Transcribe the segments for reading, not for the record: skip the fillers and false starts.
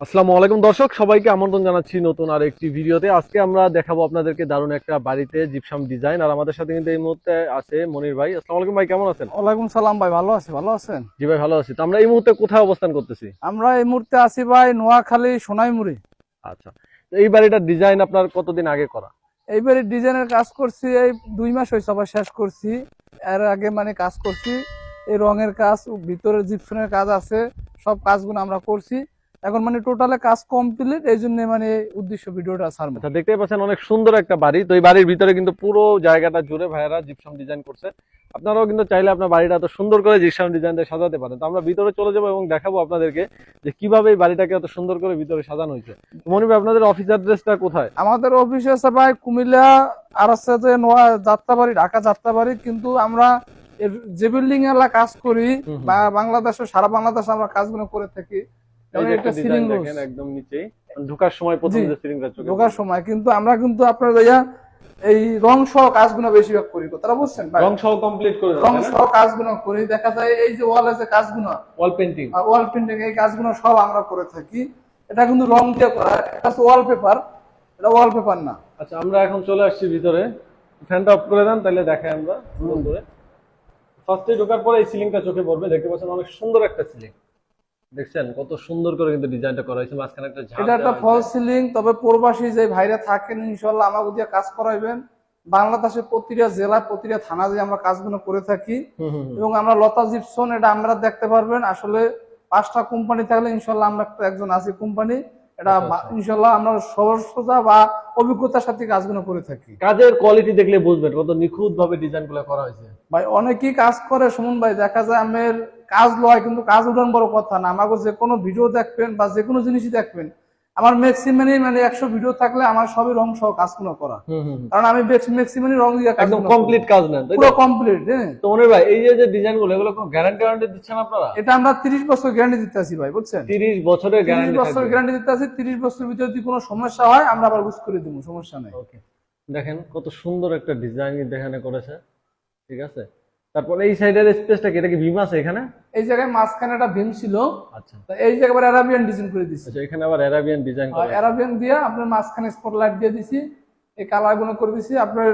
আসসালামু আলাইকুম দর্শক, সবাইকে আমন্ত্রণ জানাচ্ছি নতুন আরেকটি ভিডিওতে। আজকে আমরা দেখাবো আপনাদেরকে দারুণ একটা বাড়িতে জিপসাম ডিজাইন। আর আমাদের সাথে কিন্তু এই মুহূর্তে আছে মনির ভাই। আসসালামু আলাইকুম ভাই, কেমন আছেন? ওয়ালাইকুম সালাম ভাই, ভালো আছি। ভালো আছেন? জি ভাই, ভালো আছি। তো আমরা এই মুহূর্তে কোথায় অবস্থান করতেছি? আমরা এই মুহূর্তে আছি ভাই নোয়াখালী সোনাইমুড়ি। আচ্ছা, তো এই বাড়িটার ডিজাইন আপনার কতদিন আগে করা? এইবারে ডিজাইনের কাজ করছি, এই 2 মাস হয়েছে আবার শেষ করছি। এর আগে কাজ করছি, এই রঙের কাজ, ভিতরে জিপসনের কাজ আছে, সব কাজগুলো আমরা করছি। এখন টোটালে কাজ কমপ্লিট, এই জন্য উদ্দেশ্য ভিডিওটা ছাড়বো। আচ্ছা, দেখতেই পাচ্ছেন অনেক সুন্দর একটা বাড়ি। তো এই বাড়ির ভিতরে কিন্তু পুরো জায়গাটা জুড়ে ভাইয়ারা জিপসাম ডিজাইন করছে। আপনারাও কিন্তু চাইলে আপনার বাড়িটা এত সুন্দর করে জিপসাম ডিজাইন দিয়ে সাজাতে পারেন। তো আমরা ভিতরে চলে যাবো এবং দেখাবো আপনাদেরকে যে কিভাবে এই বাড়িটাকে এত সুন্দর করে ভিতরে সাজানো হয়েছে। মনির ভাই, আপনাদের অফিস অ্যাড্রেসটা কোথায়? আমাদের অফিস আছে ভাই কুমিল্লা, আর আছে যে যাত্রাবাড়ি, ঢাকা যাত্রাবাড়ি। কিন্তু আমরা যে বিল্ডিং এলা কাজ করি বা বাংলাদেশে, সারা বাংলাদেশে আমরা কাজগুলো করে থাকি। একদম নিচেই ঢোকার সময় প্রথম যে সিলিংটা চোখে ঢোকার সময় কিন্তু আমরা আপনার এই রং সহ কাজগুলো বেশিরভাগ করি। কথাটা বুঝছেন ভাই? রং সহ কমপ্লিট করে রং সহ কাজগুলো করি। দেখা যায় এই যে ওয়ালে যে কাজগুলো, ওয়াল পেইন্টিং, এই কাজগুলো সব আমরা করে থাকি। এটা কিন্তু রং দিয়ে করা, এটা ওয়ালপেপার, এটা ওয়ালপেপার না। আচ্ছা, আমরা এখন চলে আসছি ভিতরে। ফ্যানটা অফ করে দেন, তাহলে দেখাই আমরা সুন্দর। ফার্স্টে ঢোকার পরে এই সিলিংটা চোখে পড়বে। দেখতে পাচ্ছেন অনেক সুন্দর একটা সিলিং। দেখছেন কত সুন্দর করে কিন্তু ডিজাইনটা করা হয়েছে। মাঝখানে একটা ঝাপ, এটা একটা ফলস সিলিং। তবে প্রবাসী যে ভাইরা থাকেন, ইনশাআল্লাহ আমাকে দিয়ে কাজ করাইবেন। বাংলাদেশের প্রতিটা জেলা, প্রতিটা থানা যে আমরা কাজগুলো করে থাকি। এবং আমরা লতা জিপসন, এটা আমরা দেখতে পারবেন। আসলে 5টা কোম্পানি থাকলে ইনশাআল্লাহ আমরা একজন আছি কোম্পানি। এটা ইনশাআল্লাহ আমরা সহজতা বা অভিজ্ঞতার সাথে কাজগুলো করে থাকি। কাজের কোয়ালিটি দেখলে বুঝবেন কত নিখুঁত ভাবে ডিজাইনগুলো করা হয়েছে। ভাই অনেকেই কাজ করে সুমন ভাই, দেখা যায় আমার কাজ লয় কিন্তু কাজ উঠান বড় কথা না। আমাকে যে কোনো ভিডিও দেখবেন বা যে কোনো জিনিসই দেখবেন, আমার ম্যাক্সিমামই 100 ভিডিও থাকলে আমার সবই রং সহ কাজগুলো করা। কারণ আমি ম্যাক্সিমামই রং দিয়ে একদম কমপ্লিট কাজ নেন, পুরো কমপ্লিট। তো মনির ভাই, এই যে ডিজাইনগুলো, এগুলো কোনো গ্যারান্টি দিচ্ছেন আপনারা? এটা আমরা 30 বছর গ্যারান্টি দিতেছি ভাই, বুঝছেন? 30 বছরের গ্যারান্টি, 30 বছর গ্যারান্টি দিতেছি। 30 বছরের ভিতরে যদি কোনো সমস্যা হয় আমরা আবার বুঝ করে দেব, সমস্যা নাই। ওকে, দেখেন কত সুন্দর একটা ডিজাইন এখানে করেছে। ঠিক আছে, তারপর এই সাইডের স্পেসটা কি, এটা কি বিম আছে এখানে? এই জায়গায় মাঝখানে একটা বিম ছিল। আচ্ছা, তো এই জায়গায় আবার অ্যারাবিয়ান ডিজাইন করে দিয়েছি। আচ্ছা, এখানে আবার অ্যারাবিয়ান ডিজাইন করা, অ্যারাবিয়ান দিয়ে আপনার মাঝখানে স্পটলাইট দিয়ে দিছি, এই কালারগুলো করে দিছি আপনার।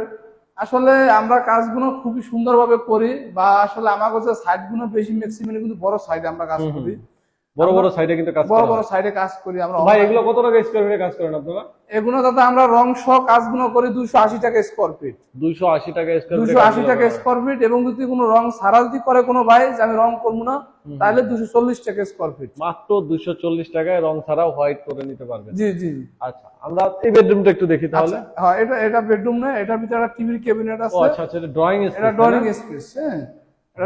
আসলে আমরা কাজগুলো খুবই সুন্দরভাবে করি, বা আসলে আমাদের যে সাইডগুলো বেশি ম্যাক্সিমাম কিন্তু বড় সাইডে আমরা কাজ করি। বড় বড় সাইডে কিন্তু কাজ, বড় বড় সাইডে কাজ করি আমরা। ভাই এগুলো কত টাকা স্কয়ার ফিটে কাজ করেন আপনারা? এগুলো দাদা আমরা রং সহ কাজগুলো করি 280 টাকা স্কয়ার ফিট। 280 টাকা স্কয়ার ফিট, 280 টাকা স্কয়ার ফিট। এবং যদি কোনো রং ছাড়া যদি করে কোনো ভাই যে আমি রং করব না, তাহলে 240 টাকা স্কয়ার ফিট। মাত্র 240 টাকায় রং ছাড়াও হোয়াইট করে নিতে পারবেন। জি জি। আচ্ছা, আমরা এই বেডরুমটা একটু দেখি তাহলে। হ্যাঁ, এটা বেডরুম না, এটার ভিতরে একটা টিভির ক্যাবিনেট আছে। ও আচ্ছা আচ্ছা, এটা ড্রয়িং স্পেস। এটা ড্রয়িং স্পেস। হ্যাঁ,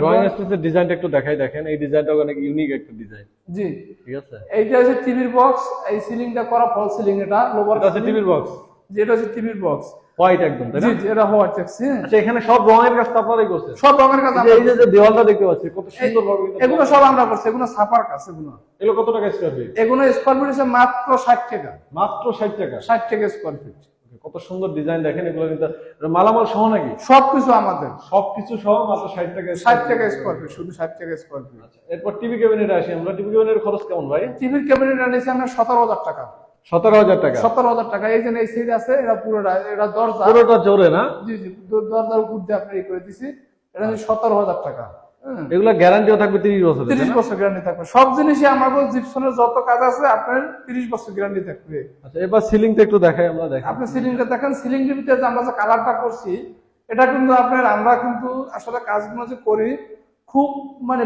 ড্রয়িং স্পেসের ডিজাইনটা একটু দেখাই। দেখেন এই ডিজাইনটা অনেক ইউনিক একটা ডিজাইন। জি, ঠিক আছে। এইটা হচ্ছে টিভির বক্স। এই সিলিংটা করা ফল সিলিং, এটা লোভার। এটা হচ্ছে টিভির বক্স। যেটা হচ্ছে টিভির বক্স, হোয়াইট একদম, তাই না? জি, এটা হোয়াইট ট্যাক্সি। আচ্ছা, এখানে সব রঙের কাজ আপনারাই করছেন? সব রঙের কাজ আমরা। এই যে দেওয়ালটা দেখতে পাচ্ছি কত সুন্দর ভাবে, এগুলো সব আমরা করছি। এগুলো ছাপার কাজ। এগুলো কত টাকা স্কয়ার ফিট? এগুলো স্কয়ার ফিট হচ্ছে মাত্র 60 টাকা। মাত্র 60 টাকা? 60 টাকা স্কয়ার ফিট। কত সুন্দর ডিজাইন দেখেন। এগুলো কিন্তু মালামাল সহ নাকি? সবকিছু আমাদের, সবকিছু সহ মাত্র 60 টাকা। 60 টাকা স্কয়ার ফিট, শুধু 60 টাকা স্কয়ার ফিট। আচ্ছা, এরপর টিভি ক্যাবিনেটে আসি আমরা। টিভি ক্যাবিনেটের খরচ কেমন ভাই? টিভির ক্যাবিনেট আনিছি আমরা 17,000 টাকা। 17,000 টাকা? 17,000 টাকা। এই যে এই সাইড আছে, এটা পুরোটা, এটা দরজা পুরোটা জোরে না? জি জি, দরজার উপর দিয়ে আপনি করে দিছি। এটা 17,000 টাকা। এগুলা গ্যারান্টিও থাকবে 30 বছর? 30 বছর গ্যারান্টি থাকবে। সব জিনিসই আমাদের জিপসনের যত কাজ আছে আপনার 30 বছর গ্যারান্টি থাকবে। আচ্ছা, এবার সিলিংটা একটু দেখাই আমরা। দেখেন আপনি সিলিংটা দেখেন। সিলিংটার ভিতরে যে আমরা যে কালারটা করছি, এটা কিন্তু আমরা কিন্তু আসলে কাজগুলো যে করি খুব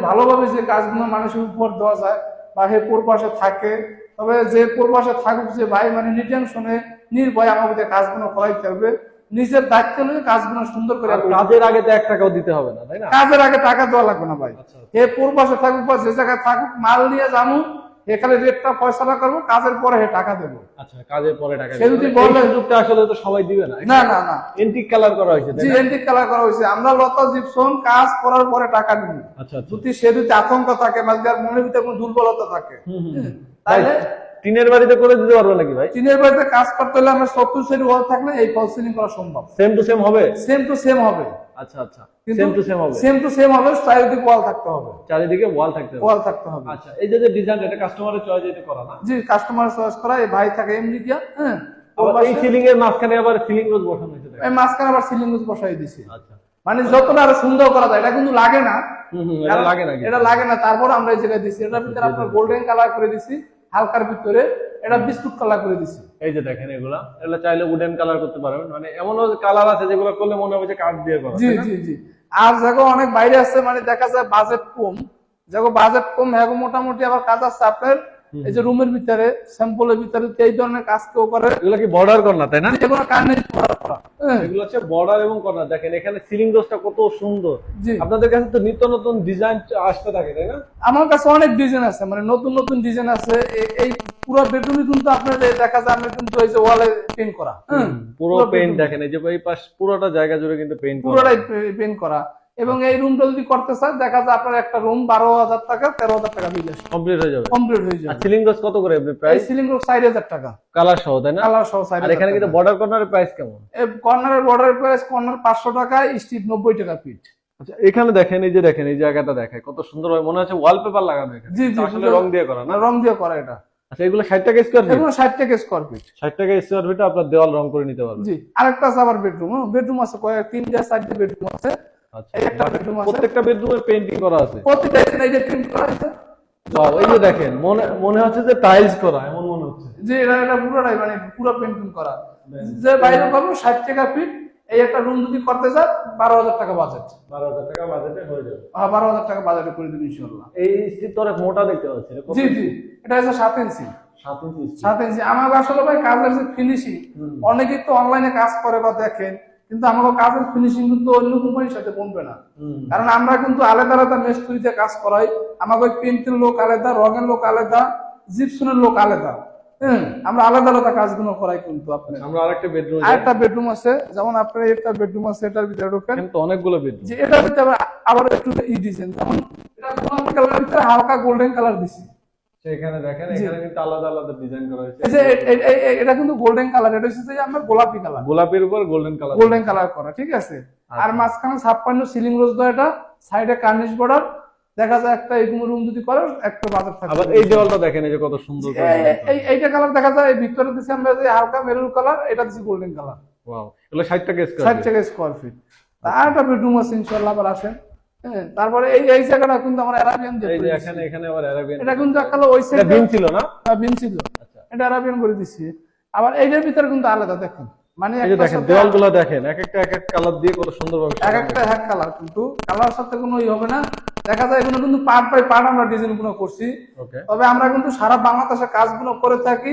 ভালোভাবে, যে কাজগুলো মানুষের উপর দেওয়া যায় বা হে পূর্বাসে থাকে। তবে যে পূর্বাসে থাকুক যে ভাই নির্টেনশনে নির্ভয় আমাদের কাজগুলো করাইতে হবে। নিজের দায়িত্ব নিয়ে কাজগুলো সুন্দর করে। কাজের আগে তো 1 টাকাও দিতে হবে না, তাই না? কাজের আগে টাকা দেওয়া লাগবে না ভাই। হে পূর্বাসে থাকুক বা যে জায়গায় থাকুক, মাল নিয়ে যাবো, এখানে রেটটা ফয়সালা করবো, কাজের পরে হে টাকা দেবো। আচ্ছা, কাজের পরে টাকা সে যদি বলে, সুযোগটা আসলে তো সবাই দিবে না। না না না, এন্টিক কালার করা হয়েছে। জি, এন্টিক কালার করা হয়েছে। আমরা লতা জিপসন কাজ করার পরে টাকা দিব। আচ্ছা, যদি সে যদি আতঙ্ক থাকে বা মনের ভিতরে কোনো দুর্বলতা থাকে, তাহলে টিনের বাড়িতে করে দিতে পারবো নাকি ভাই? টিনের বাড়িতে কাজ করতে হলে আমরা 70 সাইড ওয়াল থাকলে এই ফলস সিলিং করা সম্ভব। সেম টু সেম হবে? সেম টু সেম হবে। আচ্ছা আচ্ছা, সেম টু সেম হবে। সেম টু সেম হবে, চারিদিকে ওয়াল থাকতে হবে। চারিদিকে ওয়াল থাকতে হবে। ওয়াল থাকতে হবে। আচ্ছা, এই যে ডিজাইন, এটা কাস্টমারের চয়েসে করা না? জি, কাস্টমারের চয়েস করা। এই ভাই থাকে এমনি দিয়া, হ্যাঁ। আবার এই সিলিং এর মাঝখানে আবার সিলিং রোজ বসানো হয়েছে। এই মাঝখানে আবার সিলিং রোজ বসাই দিছি। আচ্ছা, মানে যতটা আরো সুন্দর করা যায়। এটা কিন্তু লাগে না। এটা লাগে না, এটা লাগে না। তারপর আমরা এই জায়গায় দিছি, এটার ভিতরে আপনার গোল্ডেন কালার করে দিছি, হালকার ভিতরে এটা বিস্কুট কালার করে দিছি। এই যে দেখেন, এগুলা চাইলে উডেন কালার করতে পারবেন। মানে এমন কালার আছে যেগুলো করলে মনে হবে যে কাঠ দিয়ে করা। জি জি জি। আর দেখো অনেক বাইরে আছে, মানে দেখা যায় বাজেট কম, দেখো বাজেট কম, হ্যাঁ মোটামুটি আবার কাজ আছে আপনার এই যে রুমের ভিতরে, স্যাম্পলের ভিতরে এই ধরনের কাজ কেউ করে। এগুলো কি বর্ডার কর্নার, তাই না? এগুলো কার্নিশ করা। এগুলো হচ্ছে বর্ডার এবং কর্নার। দেখেন এখানে সিলিং রোজটা কত সুন্দর। আপনাদের কাছে তো নিত্য নতুন ডিজাইন আসতে থাকে, তাই না? আমার কাছে অনেক ডিজাইন আছে, মানে নতুন নতুন ডিজাইন আছে। এই পুরো বেডরুমে কিন্তু আপনার দেখা যায় আমরা কিন্তু এই যে ওয়ালে পেইন্ট করা, পুরো পেইন্ট দেখেন, এই যে এই পাশ পুরোটা জায়গা জুড়ে কিন্তু পেইন্ট করা, পুরোটাই পেইন্ট করা। এবং এই রুমটা যদি করতে চায় দেখা যায় আপনার একটা রুম 12,000 টাকা 13,000 টাকা বিল আসে, কমপ্লিট হয়ে যাবে। কমপ্লিট হয়ে যাবে। আর সিলিং রোজ কত করে আপনি প্রাইস? সিলিং রোজ 4,000 টাকা কালার সহ, তাই না? কালার সহ 4,000। আর এখানে কিন্তু বর্ডার কর্নারের প্রাইস কেমন? এই কর্নারের বর্ডারের প্রাইস কর্নার 500 টাকা, স্ট্রিপ 90 টাকা ফিট। আচ্ছা, এখানে দেখেন, এই যে দেখেন এই জায়গাটা দেখায় কত সুন্দর হয়, মনে হচ্ছে ওয়ালপেপার লাগানো এখানে। জি জি, আসলে রং দিয়ে করা না? রং দিয়ে করা এটা। আচ্ছা, এগুলো 60 টাকা স্কয়ার ফিট? এগুলো 60 টাকা স্কয়ার ফিট। 60 টাকা স্কয়ার ফিটে আপনার দেওয়াল রং করে নিতে পারবেন। জি। আরেকটা আছে আবার বেডরুম, বেডরুম আছে কয়েক 3টা 4টা বেডরুম আছে। আচ্ছা, প্রত্যেকটা বেডরুমে পেইন্টিং করা আছে? প্রত্যেকটা এই যে পেইন্ট করা আছে। ওয়াও, এই যে দেখেন, মনে হচ্ছে যে টাইলস করা, এমন মনে হচ্ছে। জি, এটা পুরোটাই মানে পুরো পেইন্টিং করা। যে বাইরে পাবো 60 টাকা ফিট। এই একটা রুম যদি করতে চান 12,000 টাকা বাজেট। 12,000 টাকা বাজেটে হয়ে যাবে। হ্যাঁ, 12,000 টাকা বাজেটে করে দিন ইনশাআল্লাহ। এই স্টিপ তো অনেক মোটা দেখতে পাচ্ছি। জি জি, এটা হচ্ছে 7 ইঞ্চি। 7 ইঞ্চি? 7 ইঞ্চি। আমার আসলে ভাই কাজের যে ফিনিশিং, অনেকেই তো অনলাইনে কাজ করে বা দেখেন, কিন্তু আমাদের কাজের ফিনিশিং কিন্তু অন্য কোম্পানির সাথে বনবে না। কারণ আমরা কিন্তু আলাদা আলাদা মিস্ত্রিতে কাজ করাই। আমাদের পেইন্টের লোক আলাদা, রঙের লোক আলাদা, জিপসনের লোক আলাদা। আমরা আলাদা আলাদা কাজগুলো করাই। কিন্তু আপনি আমরা আরেকটা বেডরুম আছে, যেমন আপনার একটা বেডরুম আছে, এটার ভিতরে ঢোকেন কিন্তু অনেকগুলো বেডরুম। যে এটার ভিতরে আবার একটু ডিজাইন, যেমন এটা গোলাপি কালারের ভিতরে হালকা গোল্ডেন কালার দিছি। এখানে দেখেন, এখানে কিন্তু আলাদা আলাদা ডিজাইন করা হয়েছে। এটা কিন্তু গোল্ডেন কালার, এটা হচ্ছে যে আমরা গোলাপি কালার, গোলাপির উপর গোল্ডেন কালার করা, ঠিক আছে। আর মাঝখানে 56 সিলিং রোজ দেওয়া, এটা সাইডে কার্নিশ বর্ডার। দেখা যায় একটা এরকম রুম যদি করে একটা বাজার থাকে। আবার এই দেওয়ালটা দেখেন, এই যে কত সুন্দর এইটা কালার দেখা যায়। এই ভিতরে দিছি আমরা যে হালকা মেরুন কালার, এটা দিছি গোল্ডেন কালার। ওয়াও, এগুলো 60 টাকা স্কয়ার 60 টাকা স্কয়ার ফিট। আর একটা বেডরুম আছে ইনশাআল্লাহ, আবার আসেন। তারপরে এই জায়গাটা কিন্তু আমরা আরাবিয়ান দিয়ে, এই যে এখানে আবার আরাবিয়ান। এটা কিন্তু এককালে ওই সাইডে বিম ছিল না? বিম ছিল। আচ্ছা, এটা আরাবিয়ান করে দিছি। আবার এইটার ভিতরে কিন্তু আলাদা দেখেন, মানে এই যে দেখেন দেওয়ালগুলো দেখেন, এক একটা কালার দিয়ে কত সুন্দরভাবে, এক একটা এক কালার, কিন্তু কালার সাথে কোনো হবে না। দেখা যায় এগুলো কিন্তু পার্ট বাই পার্ট আমরা ডিজাইন গুলো করছি। তবে আমরা কিন্তু সারা বাংলাদেশে কাজগুলো করে থাকি।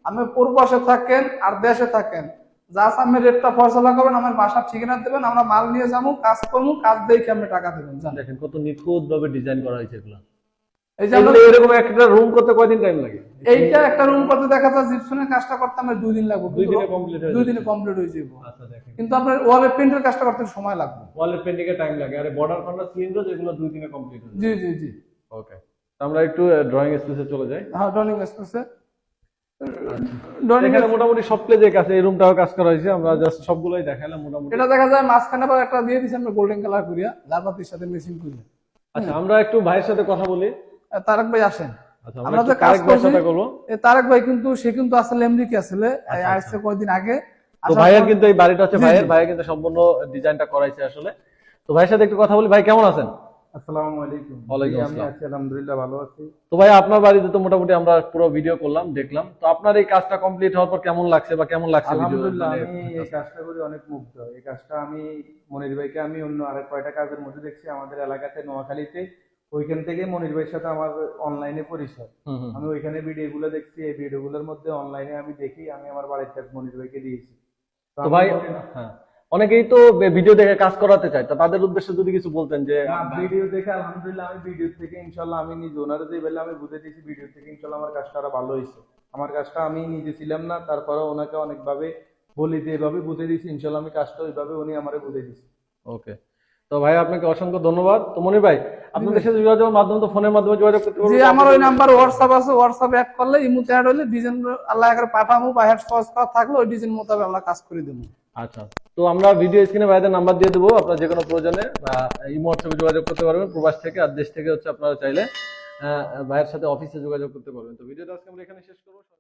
আমি পূর্বপাশে থাকেন আর দেশে থাকেন, জাস্ট আমি রেটটা ফয়সালা করবেন, আমার বাসার ঠিকানা দেবেন, আমরা মাল নিয়ে যাবো, কাজ করবো, কাজ দেখে আপনি টাকা দেবেন। দেখেন কত নিখুঁত ভাবে ডিজাইন করা হয়েছে এগুলো। এই যে এরকম একটা রুম করতে কয়দিন টাইম লাগে? এইটা একটা রুম করতে দেখা যায় জিপসনের কাজটা করতে আমার 2 দিন লাগবে। 2 দিনে কমপ্লিট হয়ে যাবে। 2 দিনে কমপ্লিট হয়ে যাবে। আচ্ছা, দেখেন কিন্তু আপনার ওয়ালে পেইন্টের কাজটা করতে সময় লাগবে। ওয়ালে পেইন্টিং এর টাইম লাগে। আর বর্ডার কর্নার সিলিং রোজ এগুলো 2 দিনে কমপ্লিট হয়ে যাবে। জি জি জি। ওকে, আমরা একটু ড্রয়িং স্পেসে চলে যাই। হ্যাঁ, ড্রয়িং স্পেসে। এখানে মোটামুটি সব প্লেজে কাছে এই রুমটাও কাজ করা হয়েছে। আমরা জাস্ট সবগুলোই দেখাইলাম মোটামুটি। এটা দেখা যায় মাঝখানে আবার একটা দিয়ে দিছি আমরা গোল্ডেন কালার করিয়া, লাভাতির সাথে মেশিন করিয়া। আচ্ছা, আমরা একটু ভাইয়ের সাথে কথা বলি। তারেক ভাই আসেন। আচ্ছা, আমরা যে কাজ করব। তারেক ভাই কিন্তু সে কিন্তু আসলে আমেরিকা আসলে আসছে কয়েকদিন আগে। তো ভাইয়ের কিন্তু এই বাড়িটা হচ্ছে ভাইয়ের কিন্তু সম্পূর্ণ ডিজাইনটা করাইছে আসলে। তো ভাইয়ের সাথে একটু কথা বলি। ভাই কেমন আছেন? আসসালামু আলাইকুম। ওয়ালাইকুম আমি আসসালাম। আছি আলহামদুলিল্লাহ, ভালো আছি। তো ভাই আপনার বাড়িতে তো মোটামুটি আমরা পুরো ভিডিও করলাম, দেখলাম। তো আপনার এই কাজটা কমপ্লিট হওয়ার পর কেমন লাগছে বা কেমন লাগছে? আলহামদুলিল্লাহ, আমি এই কাজটা করি অনেক মুগ্ধ। এই কাজটা আমি মনির ভাইকে আমি অন্য আরেক কয়টা কাজের মধ্যে দেখছি আমাদের এলাকাতে নোয়াখালীতে। ওইখান থেকে মনির ভাইয়ের সাথে আমার অনলাইনে পরিচয়। আমি ওইখানে ভিডিও গুলো দেখছি, এই ভিডিও গুলোর মধ্যে অনলাইনে আমি দেখি, আমি আমার বাড়ির কাজ মনির ভাইকে দিয়েছি। তো ভাই, হ্যাঁ, অনেকেই তো ভিডিও দেখে কাজ করাতে চায়, তো তাদের উদ্দেশ্যে যদি কিছু বলতেন। যে ভিডিও দেখে আলহামদুলিল্লাহ, আমি ভিডিও থেকে ইনশাআল্লাহ আমি নিজে ওনারে যে বললাম আমি বুঝে দিয়েছি, ভিডিও থেকে ইনশাআল্লাহ আমার কাজটা আরো ভালো হয়েছে। আমার কাজটা আমি নিজে ছিলাম না, তারপরে ওনাকে অনেকভাবে বলি যে এভাবে বুঝে দিয়েছি, ইনশাআল্লাহ আমি কাজটা ওইভাবে উনি আমারে বুঝে দিয়েছি। ওকে, তো ভাই আপনাকে অসংখ্য ধন্যবাদ। তো মনির ভাই আপনাদের সাথে যোগাযোগের মাধ্যম তো ফোনের মাধ্যমে যোগাযোগ করতে জি পারবো? আমার ওই নাম্বার হোয়াটসঅ্যাপ আছে, হোয়াটসঅ্যাপ অ্যাড করলে ইমুতে অ্যাড হলে ডিজাইন আল্লাহ করে পাঠামু বা হেড সহজ করা থাকলে ওই ডিজাইন মোতাবেক আমরা কাজ করে দেবো। আচ্ছা, তো আমরা ভিডিও স্ক্রিনে ভাইদের নাম্বার দিয়ে দেবো, আপনারা যে কোনো প্রয়োজনে এই হোয়াটসঅ্যাপে যোগাযোগ করতে পারবেন। প্রবাস থেকে আর দেশ থেকে হচ্ছে আপনারা চাইলে ভাইয়ের সাথে অফিসে যোগাযোগ করতে পারবেন। তো ভিডিওটা আজকে আমরা এখানে শেষ করবো।